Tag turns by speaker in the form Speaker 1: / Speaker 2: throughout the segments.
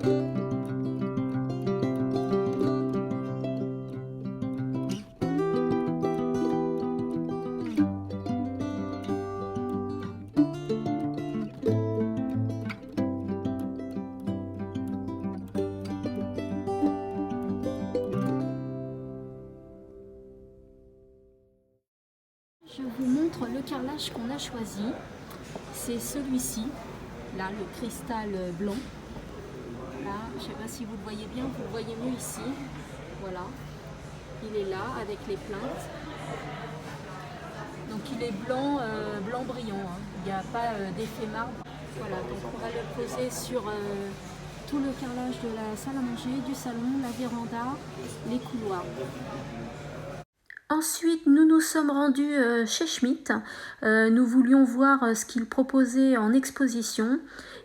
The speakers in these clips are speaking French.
Speaker 1: Je vous montre le carrelage qu'on a choisi. C'est celui-ci, là, le cristal blanc. Là, je ne sais pas si vous le voyez bien, vous le voyez mieux ici. Voilà, il est là avec les plaintes. Donc il est blanc, blanc brillant, hein. Il n'y a pas d'effet marbre. Voilà, donc on va le poser sur tout le carrelage de la salle à manger, du salon, la véranda, les couloirs. Ensuite, nous nous sommes rendus chez Schmitt. Nous voulions voir ce qu'il proposait en exposition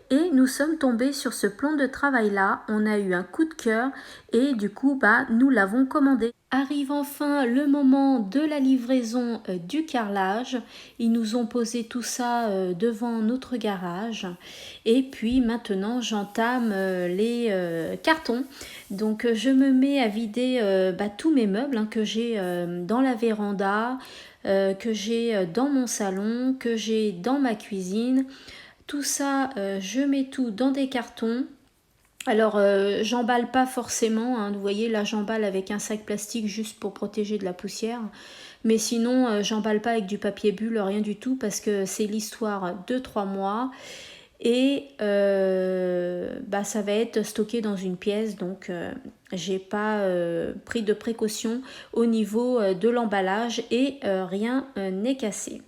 Speaker 1: et nous sommes tombés sur ce plan de travail-là. On a eu un coup de cœur et du coup, nous l'avons commandé. Arrive enfin le moment de la livraison du carrelage. Ils nous ont posé tout ça devant notre garage. Et puis maintenant, j'entame les cartons. Donc je me mets à vider tous mes meubles que j'ai dans la véranda, que j'ai dans mon salon, que j'ai dans ma cuisine. Tout ça, je mets tout dans des cartons. Alors, j'emballe pas forcément, hein. Vous voyez, là, j'emballe avec un sac plastique juste pour protéger de la poussière. Mais sinon, j'emballe pas avec du papier bulle, rien du tout, parce que c'est l'histoire de 3 mois. Et ça va être stocké dans une pièce, donc j'ai pas pris de précaution au niveau de l'emballage et rien n'est cassé.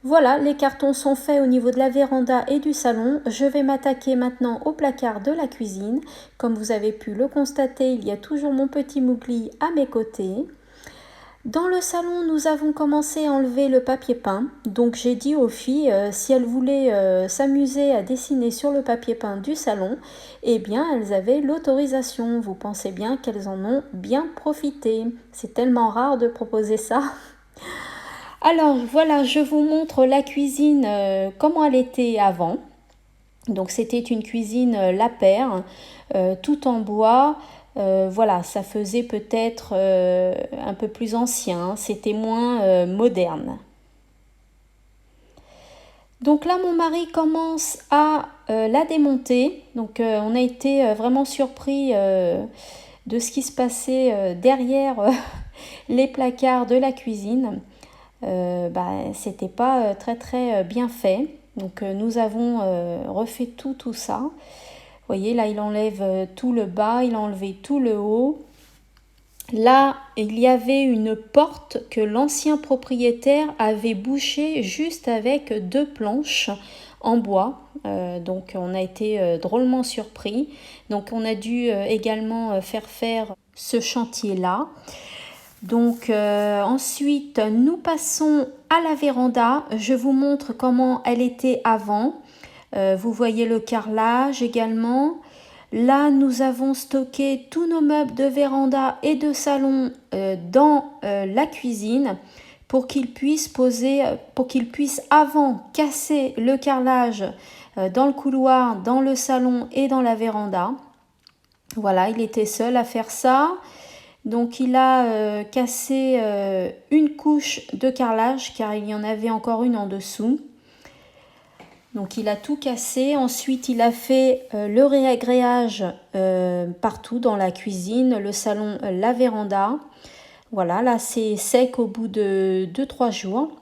Speaker 1: Voilà, les cartons sont faits au niveau de la véranda et du salon. Je vais m'attaquer maintenant au placard de la cuisine. Comme vous avez pu le constater, il y a toujours mon petit Mowgli à mes côtés. Dans le salon, nous avons commencé à enlever le papier peint. Donc j'ai dit aux filles, si elles voulaient s'amuser à dessiner sur le papier peint du salon, eh bien elles avaient l'autorisation. Vous pensez bien qu'elles en ont bien profité. C'est tellement rare de proposer ça. Alors voilà, je vous montre la cuisine, comment elle était avant. Donc c'était une cuisine Lapeyre, tout en bois. Voilà, ça faisait peut-être un peu plus ancien, c'était moins moderne. Donc là, mon mari commence à la démonter. Donc on a été vraiment surpris de ce qui se passait derrière les placards de la cuisine. C'était pas très bien fait. Donc nous avons refait tout ça. Vous voyez, là il enlève tout le bas, il a enlevé tout le haut. Là, il y avait une porte que l'ancien propriétaire avait bouchée juste avec 2 planches en bois. Donc on a été drôlement surpris. Donc on a dû également faire ce chantier-là. Donc ensuite, nous passons à la véranda. Je vous montre comment elle était avant. Vous voyez le carrelage également. Là, nous avons stocké tous nos meubles de véranda et de salon dans la cuisine pour qu'ils puissent avant casser le carrelage dans le couloir, dans le salon et dans la véranda. Voilà, il était seul à faire ça. Donc il a cassé une couche de carrelage car il y en avait encore une en dessous. Donc il a tout cassé. Ensuite il a fait le réagréage partout dans la cuisine, le salon, la véranda. Voilà, là c'est sec au bout de 2-3 jours.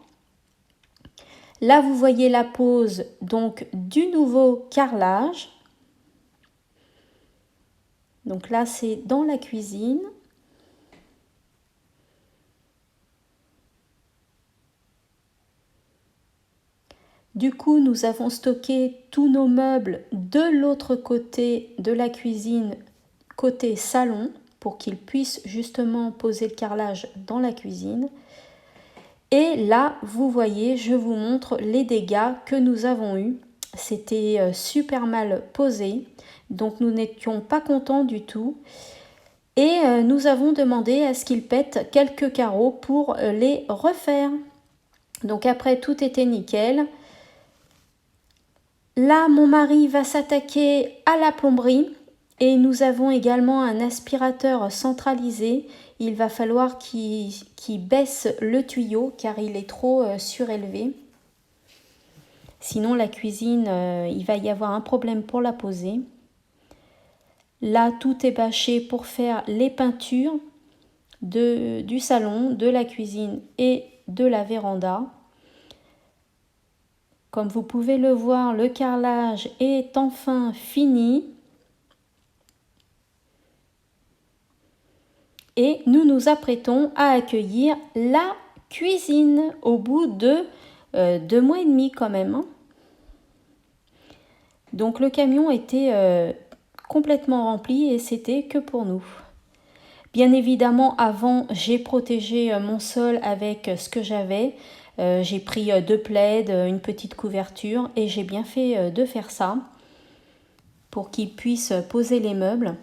Speaker 1: Là vous voyez la pose donc du nouveau carrelage. Donc là c'est dans la cuisine. Du coup, nous avons stocké tous nos meubles de l'autre côté de la cuisine, côté salon, pour qu'ils puissent justement poser le carrelage dans la cuisine. Et là, vous voyez, je vous montre les dégâts que nous avons eus. C'était super mal posé, donc nous n'étions pas contents du tout. Et nous avons demandé à ce qu'ils pètent quelques carreaux pour les refaire. Donc après, tout était nickel. Là, mon mari va s'attaquer à la plomberie et nous avons également un aspirateur centralisé. Il va falloir qu'il baisse le tuyau car il est trop surélevé. Sinon, la cuisine, il va y avoir un problème pour la poser. Là, tout est bâché pour faire les peintures du salon, de la cuisine et de la véranda. Comme vous pouvez le voir, le carrelage est enfin fini. Et nous nous apprêtons à accueillir la cuisine au bout de 2 mois et demi quand même. Hein. Donc le camion était complètement rempli et c'était que pour nous. Bien évidemment, avant, j'ai protégé mon sol avec ce que j'avais. J'ai pris 2 plaids, une petite couverture et j'ai bien fait de faire ça pour qu'ils puissent poser les meubles.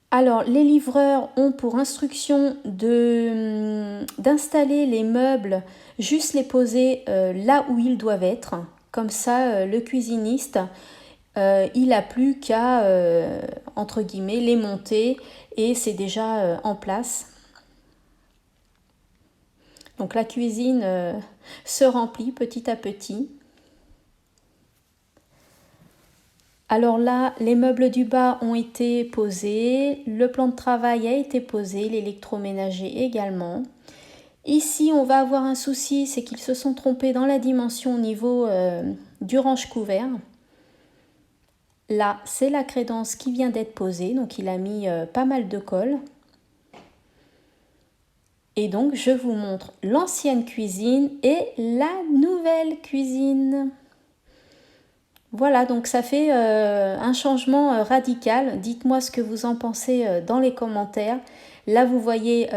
Speaker 1: Alors, les livreurs ont pour instruction d'installer les meubles, juste les poser là où ils doivent être. Comme ça, le cuisiniste, il n'a plus qu'à, entre guillemets, les monter et c'est déjà en place. Donc la cuisine se remplit petit à petit. Alors là, les meubles du bas ont été posés, le plan de travail a été posé, l'électroménager également. Ici, on va avoir un souci, c'est qu'ils se sont trompés dans la dimension au niveau du range couvert. Là, c'est la crédence qui vient d'être posée, donc il a mis pas mal de colle. Et donc, je vous montre l'ancienne cuisine et la nouvelle cuisine. Voilà, donc ça fait un changement radical. Dites-moi ce que vous en pensez dans les commentaires. Là, vous voyez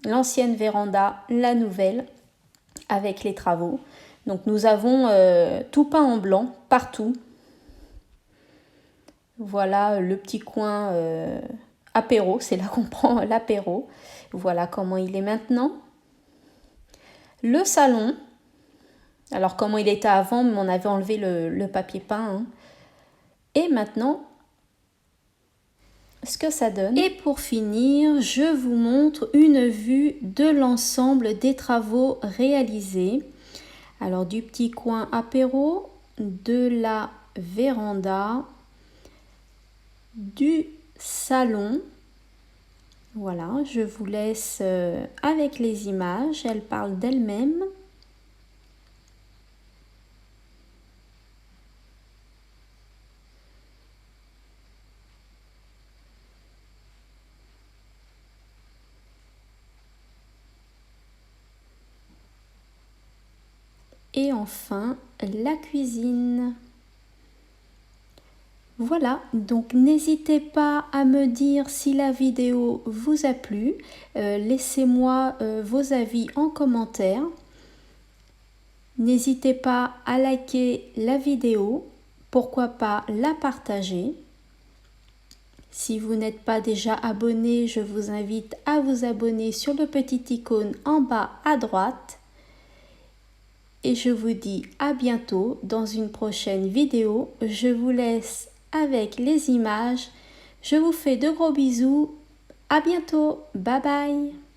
Speaker 1: l'ancienne véranda, la nouvelle, avec les travaux. Donc, nous avons tout peint en blanc, partout. Voilà le petit coin apéro, c'est là qu'on prend l'apéro. Voilà comment il est maintenant. Le salon. Alors comment il était avant, mais on avait enlevé le papier peint. Hein. Et maintenant, ce que ça donne. Et pour finir, je vous montre une vue de l'ensemble des travaux réalisés. Alors du petit coin apéro, de la véranda, du salon. Voilà, je vous laisse avec les images, elles parlent d'elles-mêmes. Et enfin, la cuisine. Voilà, donc n'hésitez pas à me dire si la vidéo vous a plu. Laissez-moi vos avis en commentaire. N'hésitez pas à liker la vidéo, pourquoi pas la partager. Si vous n'êtes pas déjà abonné, je vous invite à vous abonner sur le petit icône en bas à droite. Et je vous dis à bientôt dans une prochaine vidéo. Je vous laisse avec les images. Je vous fais de gros bisous. À bientôt. Bye bye.